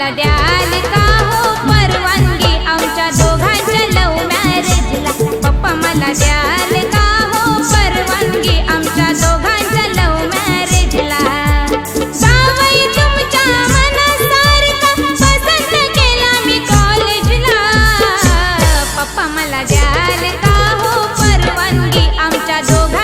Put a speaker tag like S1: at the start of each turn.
S1: मला द्याल का हो परवानगी आमच्या दोघांच्या लव्ह मॅरेजला? पप्पा मला द्याल का हो परवानगी आमच्या दोघांच्या लव्ह मॅरेजला? जावई तुमच्या मनासारखा पसंत केला मी कॉलेजला. पप्पा मला द्याल का हो परवानगी आमच्या दोघांच्या